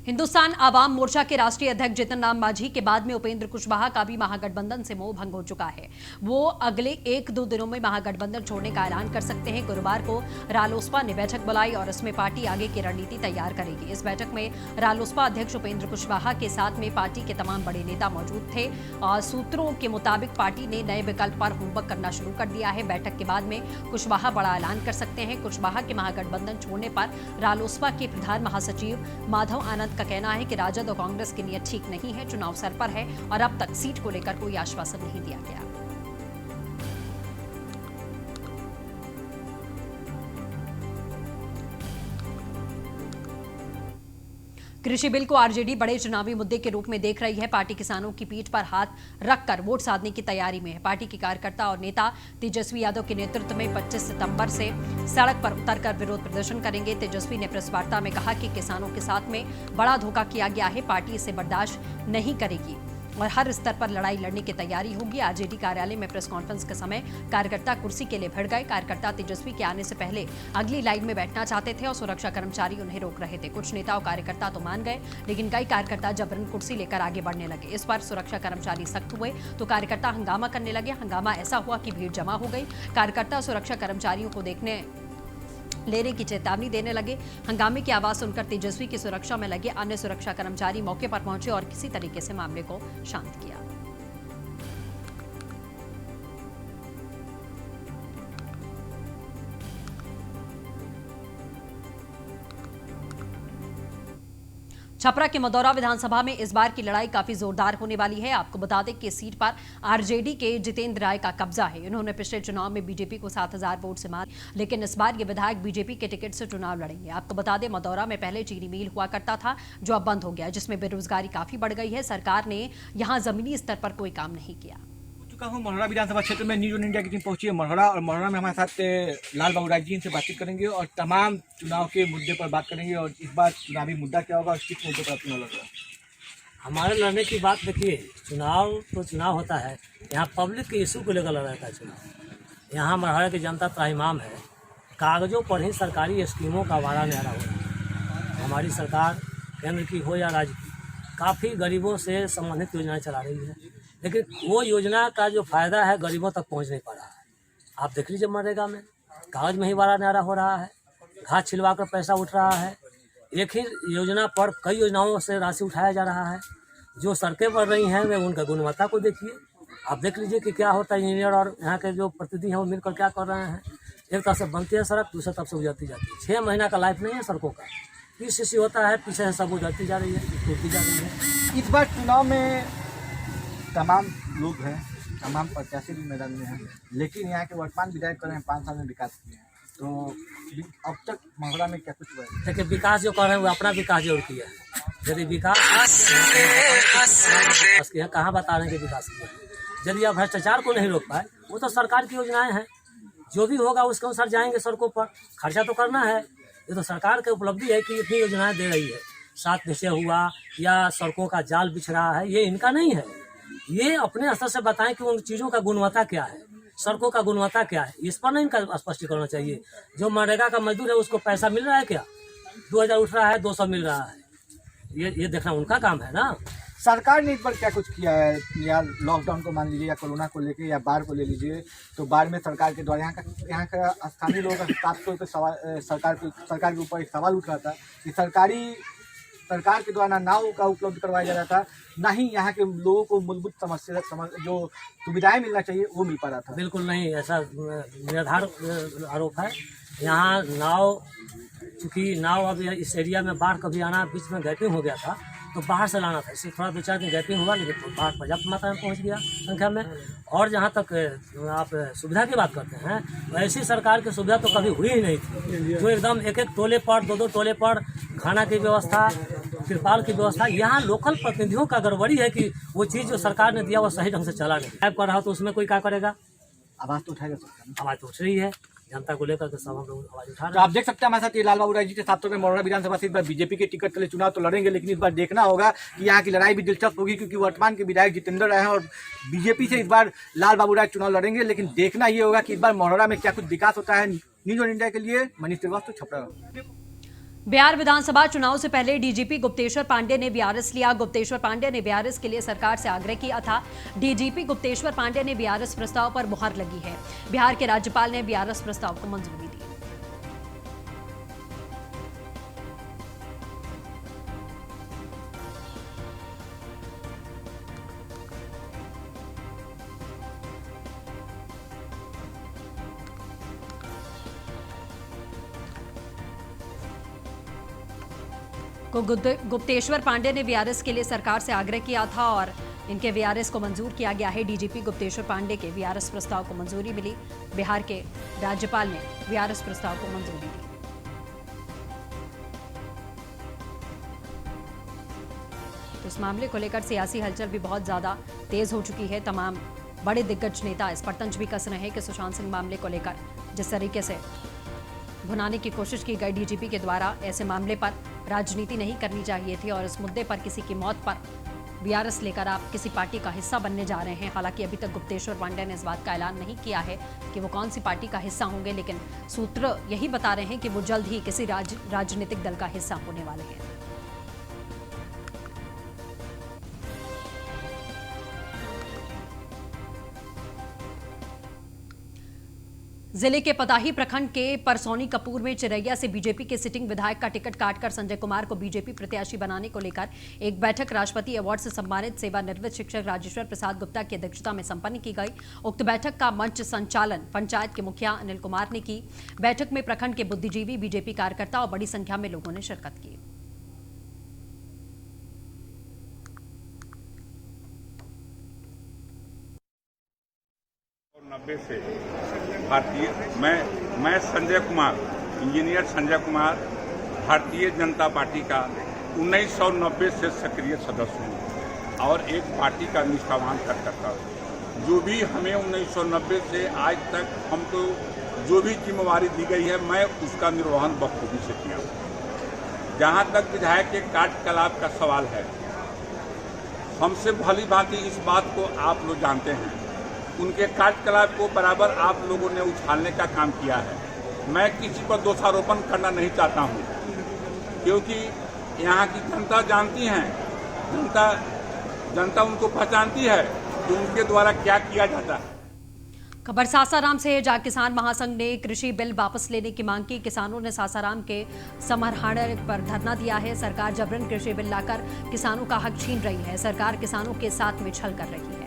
हिंदुस्तान आवाम मोर्चा के राष्ट्रीय अध्यक्ष जीतन राम मांझी के बाद में उपेंद्र कुशवाहा का भी महागठबंधन से मोह भंग हो चुका है। वो अगले 1-2 दिनों में महागठबंधन छोड़ने का ऐलान कर सकते हैं। गुरुवार को रालोसपा ने बैठक बुलाई और इसमें पार्टी आगे की रणनीति तैयार करेगी। इस बैठक में रालोसपा अध्यक्ष उपेंद्र कुशवाहा के साथ में पार्टी के तमाम बड़े नेता मौजूद थे और सूत्रों के मुताबिक पार्टी ने नए विकल्प पर होमवर्क करना शुरू कर दिया है। बैठक के बाद में कुशवाहा बड़ा ऐलान कर सकते हैं। कुशवाहा के महागठबंधन छोड़ने पर रालोसपा के प्रधान महासचिव माधव आनंद का कहना है कि राजद और कांग्रेस की नीयत ठीक नहीं है, चुनाव सर पर है और अब तक सीट को लेकर कोई आश्वासन नहीं दिया गया। कृषि बिल को आरजेडी बड़े चुनावी मुद्दे के रूप में देख रही है। पार्टी किसानों की पीठ पर हाथ रखकर वोट साधने की तैयारी में है। पार्टी के कार्यकर्ता और नेता तेजस्वी यादव के नेतृत्व में 25 सितंबर से सड़क पर उतरकर विरोध प्रदर्शन करेंगे। तेजस्वी ने प्रेस वार्ता में कहा कि किसानों के साथ में बड़ा धोखा किया गया है, पार्टी इसे बर्दाश्त नहीं करेगी और हर स्तर पर लड़ाई लड़ने की तैयारी होगी। आरजेडी कार्यालय में प्रेस कॉन्फ्रेंस के समय कार्यकर्ता कुर्सी के लिए भिड़ गए। कार्यकर्ता तेजस्वी के आने से पहले अगली लाइन में बैठना चाहते थे और सुरक्षा कर्मचारी उन्हें रोक रहे थे। कुछ नेता और कार्यकर्ता तो मान गए, लेकिन कई कार्यकर्ता जबरन कुर्सी लेकर आगे बढ़ने लगे। इस पर सुरक्षा कर्मचारी सख्त हुए तो कार्यकर्ता हंगामा करने लगे। हंगामा ऐसा हुआ कि भीड़ जमा हो गई। कार्यकर्ता सुरक्षा कर्मचारियों को लेने की चेतावनी देने लगे। हंगामे की आवाज सुनकर तेजस्वी की सुरक्षा में लगे अन्य सुरक्षा कर्मचारी मौके पर पहुंचे और किसी तरीके से मामले को शांत किया। छपरा के मदौरा विधानसभा में इस बार की लड़ाई काफी जोरदार होने वाली है। आपको बता दें कि इस सीट पर आरजेडी के जितेंद्र राय का कब्जा है। इन्होंने पिछले चुनाव में बीजेपी को 7000 वोट से मार, लेकिन इस बार ये विधायक बीजेपी के टिकट से चुनाव लड़ेंगे। आपको बता दें मदौरा में पहले चीनी मिल हुआ करता था जो अब बंद हो गया, जिसमें बेरोजगारी काफी बढ़ गई है। सरकार ने यहाँ जमीनी स्तर पर कोई काम नहीं किया। हूँ मढ़ौरा विधानसभा क्षेत्र में न्यूज ऑन इंडिया की टीम पहुंची है मढ़ौरा, और मढ़ौरा में हमारे साथ लाल बाबू राय जी से बातचीत करेंगे और तमाम चुनाव के मुद्दे पर बात करेंगे और इस बार चुनावी मुद्दा क्या होगा और किस मुद्दे पर चुनाव लड़ रहा है। हमारे लड़ने की बात देखिए, चुनाव तो चुनाव होता है, यहाँ पब्लिक के इशू को लेकर लड़ रहा है चुनाव। यहाँ मढ़ौरा की जनता त्राहिमाम है, कागजों पर ही सरकारी स्कीमों का वारा न्यारा हो रहा है। हमारी सरकार केंद्र की हो या राज्य की, काफ़ी गरीबों से संबंधित योजनाएं चला रही है, लेकिन वो योजना का जो फायदा है गरीबों तक पहुंच नहीं पा रहा है। आप देख लीजिए मनरेगा में कागज में ही वारा न्यारा हो रहा है, घास छिलवा कर पैसा उठ रहा है। एक ही योजना पर कई योजनाओं से राशि उठाया जा रहा है। जो सड़कें बन रही हैं वे उनका गुणवत्ता को देखिए, आप देख लीजिए कि क्या होता है। इंजीनियर और यहाँ के जो प्रतिनिधि हैं वो मिलकर क्या कर रहे हैं। एक तरफ से बनती है सड़क, दूसरी तरफ से उजड़ती जाती है। 6 महीना का लाइफ नहीं है सड़कों का, पीसीसी होता है, पीछे से सब उजड़ती जा रही है, टूटती जा रही है। इस बार चुनाव में तमाम लोग हैं, तमाम प्रत्याशी भी मैदान में हैं, लेकिन यहाँ के वर्तमान विधायक कर रहे हैं 5 साल में विकास किए हैं, तो अब तक मढ़ौरा में क्या कुछ हुआ है? देखिए विकास जो कर रहे हैं वो अपना विकास जरूर किया है। यदि विकास किया, कहाँ बता रहे हैं कि विकास किया है। यदि आप भ्रष्टाचार को नहीं रोक पाए, वो तो सरकार की योजनाएं हैं, जो भी होगा उसके अनुसार जाएंगे सड़कों पर। खर्चा तो करना है, ये तो सरकार की उपलब्धि है कि इतनी योजनाएं दे रही है। 7 निश्चय हुआ या सड़कों का जाल बिछ रहा है, ये इनका नहीं है। ये अपने स्तर से बताएं कि उन चीज़ों का गुणवत्ता क्या है, सड़कों का गुणवत्ता क्या है, इस पर नहीं इनका स्पष्टीकरण करना चाहिए। जो मनरेगा का मजदूर है उसको पैसा मिल रहा है क्या? 2000 उठ रहा है, 200 मिल रहा है, ये देखना उनका काम है ना। सरकार ने इस बार क्या कुछ किया है? या लॉकडाउन को मान लीजिए या कोरोना को लेके या बाढ़ को ले लीजिए, तो बाढ़ में सरकार के द्वारा यहाँ का स्थानीय लोगों का साफ तौर पर सवाल सरकार के ऊपर एक सवाल उठ रहा था कि सरकार के द्वारा नाव का उपलब्ध करवाया जा रहा था, ना ही यहाँ के लोगों को मूलभूत जो सुविधाएं मिलना चाहिए वो मिल पा रहा था। बिल्कुल नहीं, ऐसा निराधार आरोप है। यहाँ नाव, चूँकि नाव अब इस एरिया में बाढ़ कभी आना, बीच में गैपिंग हो गया था तो बाहर से लाना था, इससे थोड़ा 2-4 दिन गैपिंग हुआ, लेकिन तो बाढ़ पर्याप्त मात्रा में पहुँच गया संख्या में। और जहाँ तक आप सुविधा की बात करते हैं, तो ऐसी सरकार की सुविधा तो कभी हुई ही नहीं थी, जो एकदम एक टोले पर 2-2 टोले पर खाना की व्यवस्था, तिरपाल की व्यवस्था। यहाँ लोकल प्रतिनिधियों का गड़बड़ी है कि वो चीज़ जो सरकार ने दिया वो सही ढंग से चला नहीं। टाइप कर रहा तो उसमें कोई क्या करेगा? आवाज़ तो उठाएगा सरकार, आवाज़ तो उठ रही है जनता को लेकर के, सब हम लोग आवाज़ उठा रहे हैं। तो आप देख सकते हैं हमारे साथ ये लाल बाबू राय जी के साथ तो मढ़ौरा विधानसभा से इस बार बीजेपी के टिकट के लिए चुनाव तो लड़ेंगे, लेकिन इस बार देखना होगा कि यहाँ की लड़ाई भी दिलचस्प होगी, क्योंकि वर्तमान के विधायक जितेंद्र राय हैं और बीजेपी से इस बार लाल बाबू राय चुनाव लड़ेंगे। लेकिन देखना ये होगा कि इस बार मढ़ौरा में क्या कुछ विकास होता है। न्यूज ऑन इंडिया के लिए मनीष श्रीवास्तव, छपरा। बिहार विधानसभा चुनाव से पहले डीजीपी गुप्तेश्वर पांडे ने वीआरएस लिया। गुप्तेश्वर पांडे ने वीआरएस के लिए सरकार से आग्रह किया था। डीजीपी गुप्तेश्वर पांडे ने वीआरएस प्रस्ताव पर मुहर लगी है। बिहार के राज्यपाल ने वीआरएस प्रस्ताव को मंजूरी दी। गुप्तेश्वर पांडे ने वीआरएस के लिए सरकार से आग्रह किया था और इनके वीआरएस को मंजूर किया गया है। डीजीपी गुप्तेश्वर पांडे के वीआरएस प्रस्ताव को मंजूरी मिली। बिहार के राज्यपाल ने वीआरएस प्रस्ताव को मंजूरी दी। तो इस मामले को लेकर सियासी हलचल भी बहुत ज्यादा तेज हो चुकी है। तमाम बड़े दिग्गज नेता इस पर तंज भी कस रहे हैं कि सुशांत सिंह मामले को लेकर जिस तरीके से भुनाने की कोशिश की गई डीजीपी के द्वारा, ऐसे मामले पर राजनीति नहीं करनी चाहिए थी और इस मुद्दे पर किसी की मौत पर वीआरएस लेकर आप किसी पार्टी का हिस्सा बनने जा रहे हैं। हालांकि अभी तक गुप्तेश्वर पांडे ने इस बात का ऐलान नहीं किया है कि वो कौन सी पार्टी का हिस्सा होंगे, लेकिन सूत्र यही बता रहे हैं कि वो जल्द ही किसी राजनीतिक दल का हिस्सा होने वाले हैं। जिले के पताही प्रखंड के परसौनी कपूर में चिरैया से बीजेपी के सिटिंग विधायक का टिकट काटकर संजय कुमार को बीजेपी प्रत्याशी बनाने को लेकर एक बैठक राष्ट्रपति अवार्ड से सम्मानित सेवानिवृत्त शिक्षक राजेश्वर प्रसाद गुप्ता की अध्यक्षता में संपन्न की गई। उक्त बैठक का मंच संचालन पंचायत के मुखिया अनिल कुमार ने की। बैठक में प्रखंड के बुद्धिजीवी, बीजेपी कार्यकर्ता और बड़ी संख्या में लोगों ने शिरकत की। से भारतीय मैं संजय कुमार, इंजीनियर संजय कुमार, भारतीय जनता पार्टी का 1990 से सक्रिय सदस्य हूँ और एक पार्टी का निष्ठावान कार्यकर्ता हूँ। जो भी हमें 1990 से आज तक हमको जो भी जिम्मेवारी दी गई है, मैं उसका निर्वहन बखूबी से किया हूँ। जहाँ तक विधायक के कार्यकलाप का सवाल है, हमसे भली भांति इस बात को आप लोग जानते हैं। उनके कार्यकलाप को बराबर आप लोगों ने उछालने का काम किया है। मैं किसी पर दोषारोपण करना नहीं चाहता हूं, क्योंकि यहाँ की जनता जानती है, जनता उनको पहचानती है कि उनके द्वारा क्या किया जाता है। खबर सासाराम से है, जहां किसान महासंघ ने कृषि बिल वापस लेने की मांग की। किसानों ने सासाराम के समरहाड़ा पर धरना दिया है। सरकार जबरन कृषि बिल लाकर किसानों का हक छीन रही है। सरकार किसानों के साथ में छल कर रही है।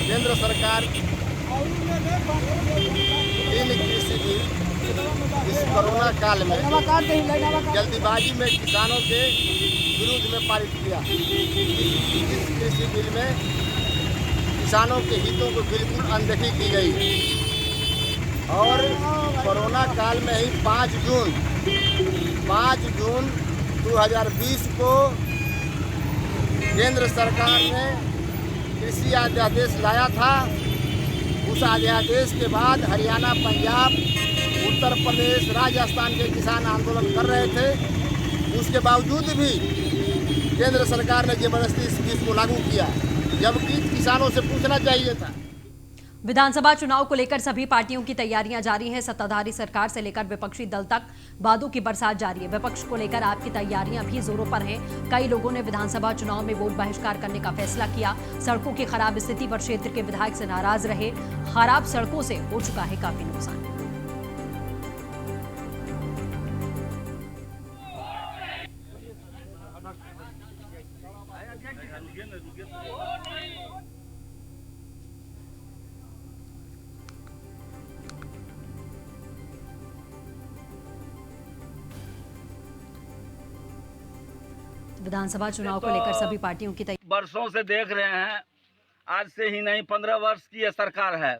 केंद्र सरकार इन कृषि बिल इस कोरोना काल में जल्दीबाजी में किसानों के विरोध में पारित किया। इस कृषि बिल में किसानों के हितों को बिल्कुल अनदेखी की गई और कोरोना काल में ही 5 जून 2020 को केंद्र सरकार ने कृषि अध्यादेश लाया था। उस अध्यादेश के बाद हरियाणा, पंजाब, उत्तर प्रदेश, राजस्थान के किसान आंदोलन कर रहे थे। उसके बावजूद भी केंद्र सरकार ने जबरदस्ती इस बिल को लागू किया, जबकि किसानों से पूछना चाहिए था। विधानसभा चुनाव को लेकर सभी पार्टियों की तैयारियां जारी हैं। सत्ताधारी सरकार से लेकर विपक्षी दल तक वादों की बरसात जारी है। विपक्ष को लेकर आपकी तैयारियां भी जोरों पर हैं। कई लोगों ने विधानसभा चुनाव में वोट बहिष्कार करने का फैसला किया। सड़कों की खराब स्थिति पर क्षेत्र के विधायक से नाराज रहे। खराब सड़कों से हो चुका है काफी नुकसान। विधानसभा चुनाव को लेकर सभी पार्टियों की तैयारी वर्षों से देख रहे हैं, आज से ही नहीं 15 वर्ष की ये सरकार है।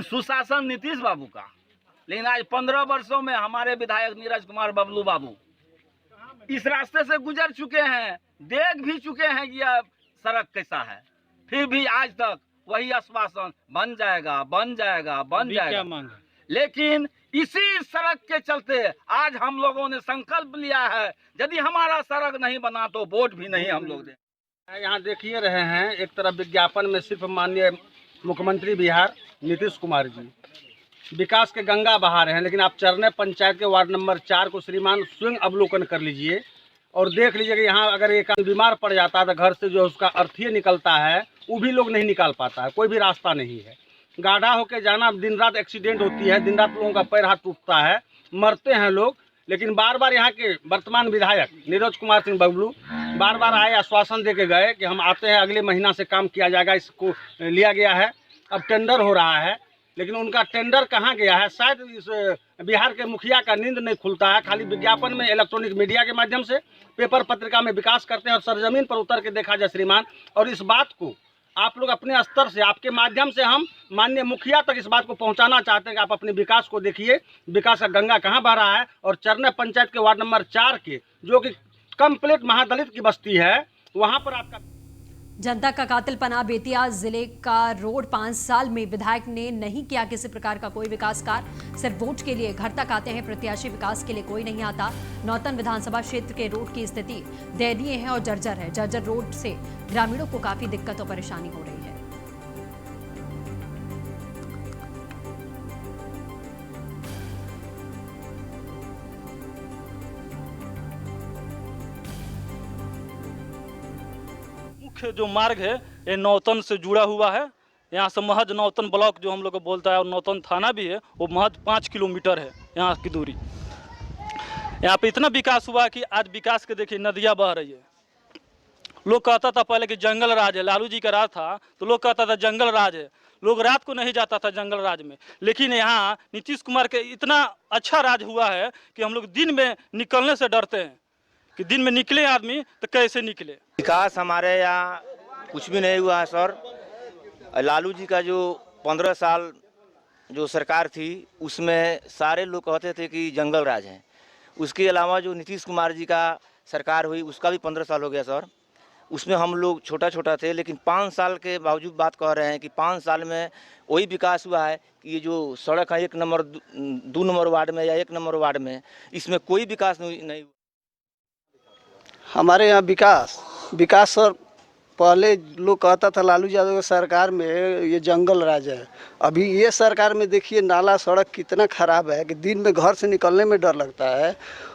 सुशासन नीतीश बाबू का, लेकिन आज 15 वर्षों में हमारे विधायक नीरज कुमार बबलू बाबू इस रास्ते से गुजर चुके हैं, देख भी चुके हैं कि यह सड़क कैसा है, फिर भी आज तक वही आश्वासन बन जाएगा। लेकिन इसी सड़क के चलते आज हम लोगों ने संकल्प लिया है, यदि हमारा सड़क नहीं बना तो वोट भी नहीं हम लोग दें। यहाँ देखिए रहे हैं, एक तरफ विज्ञापन में सिर्फ माननीय मुख्यमंत्री बिहार नीतीश कुमार जी विकास के गंगा बहा रहे हैं, लेकिन आप चरने पंचायत के वार्ड नंबर 4 को श्रीमान स्वयं अवलोकन कर लीजिए और देख लीजिए कि यहाँ अगर एक आदमी बीमार पड़ जाता है तो घर से जो उसका अर्थी निकलता है वो भी लोग नहीं निकाल पाता है, कोई भी रास्ता नहीं है। गाढ़ा होके जाना, दिन रात एक्सीडेंट होती है, दिन रात लोगों का पैर हाथ टूटता है, मरते हैं लोग। लेकिन बार बार यहाँ के वर्तमान विधायक नीरज कुमार सिंह बबलू बार बार आए, आश्वासन दे के गए कि हम आते हैं, अगले महीना से काम किया जाएगा, इसको लिया गया है। अब टेंडर हो रहा है, लेकिन उनका टेंडर कहाँ गया है? शायद इस बिहार के मुखिया का नींद नहीं खुलता है। खाली विज्ञापन में, इलेक्ट्रॉनिक मीडिया के माध्यम से, पेपर पत्रिका में विकास करते हैं और सरजमीन पर उतर के देखा जाए श्रीमान। और इस बात को आप लोग अपने स्तर से, आपके माध्यम से हम माननीय मुखिया तक इस बात को पहुंचाना चाहते हैं कि आप अपने विकास को देखिए, विकास का गंगा कहाँ बह रहा है। और चरने पंचायत के वार्ड नंबर 4 के, जो कि कंप्लीट महादलित की बस्ती है, वहाँ पर आपका जनता का कातिलपना। बेतिया जिले का रोड 5 साल में विधायक ने नहीं किया किसी प्रकार का कोई विकास कार्य, सिर्फ वोट के लिए घर तक आते हैं प्रत्याशी, विकास के लिए कोई नहीं आता। नौतन विधानसभा क्षेत्र के रोड की स्थिति दयनीय है और जर्जर है। जर्जर रोड से ग्रामीणों को काफी दिक्कत और परेशानी हो रही है। मुख्य जो मार्ग है ये नौतन से जुड़ा हुआ है। यहाँ से महज नौतन ब्लॉक जो हम लोग को बोलता है और नौतन थाना भी है, वो महज 5 किलोमीटर है यहाँ की दूरी। यहाँ पे इतना विकास हुआ कि आज विकास के देखिए नदियाँ बह रही है। लोग कहता था पहले कि जंगल राज है, लालू जी का राज था तो लोग कहता था जंगल राज है, लोग रात को नहीं जाता था जंगल राज में। लेकिन यहाँ नीतीश कुमार के इतना अच्छा राज हुआ है कि हम लोग दिन में निकलने से डरते हैं कि दिन में निकले आदमी तो कैसे निकले। विकास हमारे यहाँ कुछ भी नहीं हुआ है सर। लालू जी का जो 15 साल जो सरकार थी उसमें सारे लोग कहते थे कि जंगल राज है। उसके अलावा जो नीतीश कुमार जी का सरकार हुई उसका भी 15 साल हो गया सर। उसमें हम लोग छोटा छोटा थे, लेकिन 5 साल के बावजूद बात कह रहे हैं कि 5 साल में वही विकास हुआ है कि ये जो सड़क है 1 नंबर 2 नंबर वार्ड में या 1 नंबर वार्ड में, इसमें कोई विकास नहीं। हमारे यहाँ विकास सर, पहले लोग कहता था लालू यादव की सरकार में ये जंगल राज है। अभी ये सरकार में देखिए नाला सड़क कितना ख़राब है कि दिन में घर से निकलने में डर लगता है।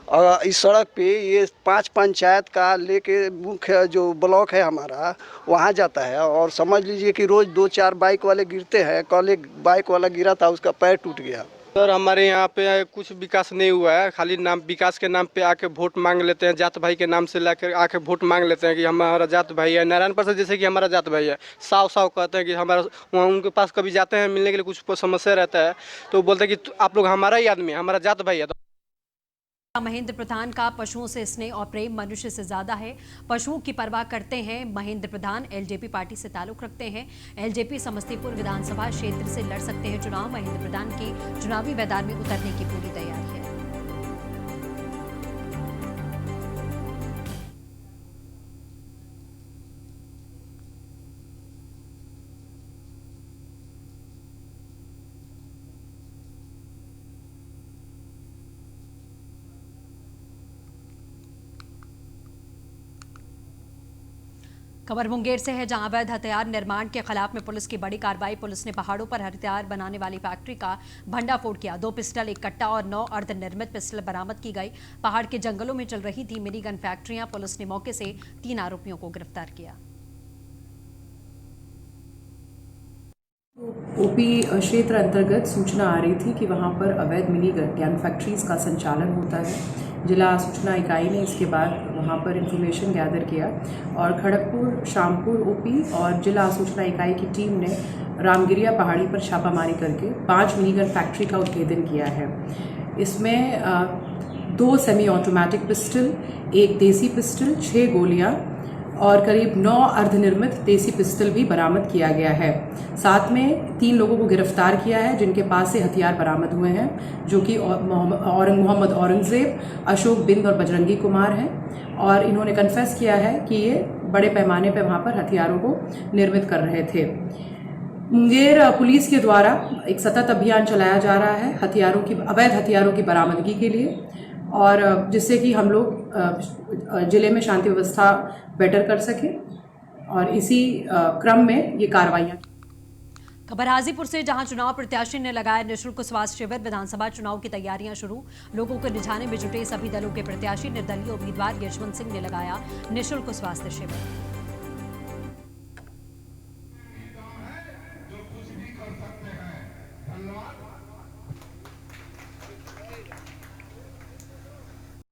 और इस सड़क पे ये 5 पंचायत का लेके मुख्य जो ब्लॉक है हमारा वहाँ जाता है, और समझ लीजिए कि रोज़ 2-4 बाइक वाले गिरते हैं। कल एक बाइक वाला गिरा था, उसका पैर टूट गया। सर हमारे यहाँ पे कुछ विकास नहीं हुआ है, खाली नाम विकास के नाम पे आके वोट मांग लेते हैं। जात भाई के नाम से लाके आके वोट मांग लेते हैं कि हमारा जात भाई है। नारायण प्रसाद जैसे कि हमारा जात भाई है, साव कहते हैं कि हमारा, वहाँ उनके पास कभी जाते हैं मिलने के लिए, कुछ समस्या रहता है तो बोलते हैं कि आप लोग हमारा ही आदमी है, हमारा जात भाई है। महेंद्र प्रधान का पशुओं से स्नेह और प्रेम मनुष्य से ज्यादा है। पशुओं की परवाह करते हैं महेंद्र प्रधान। एलजेपी पार्टी से ताल्लुक रखते हैं। एलजेपी समस्तीपुर विधानसभा क्षेत्र से लड़ सकते हैं चुनाव। महेंद्र प्रधान की चुनावी मैदान में उतरने की पूरी तैयारी है। खबर मुंगेर से है, जहां अवैध हथियार निर्माण के खिलाफ में पुलिस की बड़ी कार्रवाई। पुलिस ने पहाड़ों पर हथियार बनाने वाली फैक्ट्री का भंडाफोड़ किया। 2 पिस्टल, 1 कट्टा और 9 अर्धनिर्मित पिस्टल बरामद की गई। पहाड़ के जंगलों में चल रही थी मिनी गन फैक्ट्रियां। पुलिस ने मौके से 3 आरोपियों को गिरफ्तार किया। ओपी क्षेत्र अंतर्गत सूचना आ रही थी कि वहां पर अवैध मिनी गन फैक्ट्रीज का संचालन होता है। जिला सूचना इकाई ने इसके बाद वहां पर इंफॉर्मेशन गैदर किया और खड़गपुर, शामपुर ओपी और जिला सूचना इकाई की टीम ने रामगिरिया पहाड़ी पर छापामारी करके 5 मिनी गन फैक्ट्री का उद्भेदन किया है। इसमें 2 सेमी ऑटोमेटिक पिस्टल, 1 देसी पिस्टल, 6 गोलियां और करीब 9 अर्धनिर्मित देसी पिस्टल भी बरामद किया गया है। साथ में 3 लोगों को गिरफ्तार किया है जिनके पास से हथियार बरामद हुए हैं, जो कि मोहम्मद औरंगजेब, अशोक बिंद और बजरंगी कुमार हैं। और इन्होंने कन्फेस किया है कि ये बड़े पैमाने पर वहाँ पर हथियारों को निर्मित कर रहे थे। मुंगेर पुलिस के द्वारा एक सतत अभियान चलाया जा रहा है अवैध हथियारों की बरामदगी के लिए, और जिससे कि हम लोग जिले में शांति व्यवस्था बेटर कर सकें, और इसी क्रम में ये कार्रवाइयाँ। खबर हाजीपुर से, जहां चुनाव प्रत्याशी ने लगाया निःशुल्क स्वास्थ्य शिविर। विधानसभा चुनाव की तैयारियां शुरू, लोगों को रिझाने में जुटे सभी दलों के प्रत्याशी। निर्दलीय उम्मीदवार यशवंत सिंह ने लगाया निःशुल्क स्वास्थ्य शिविर।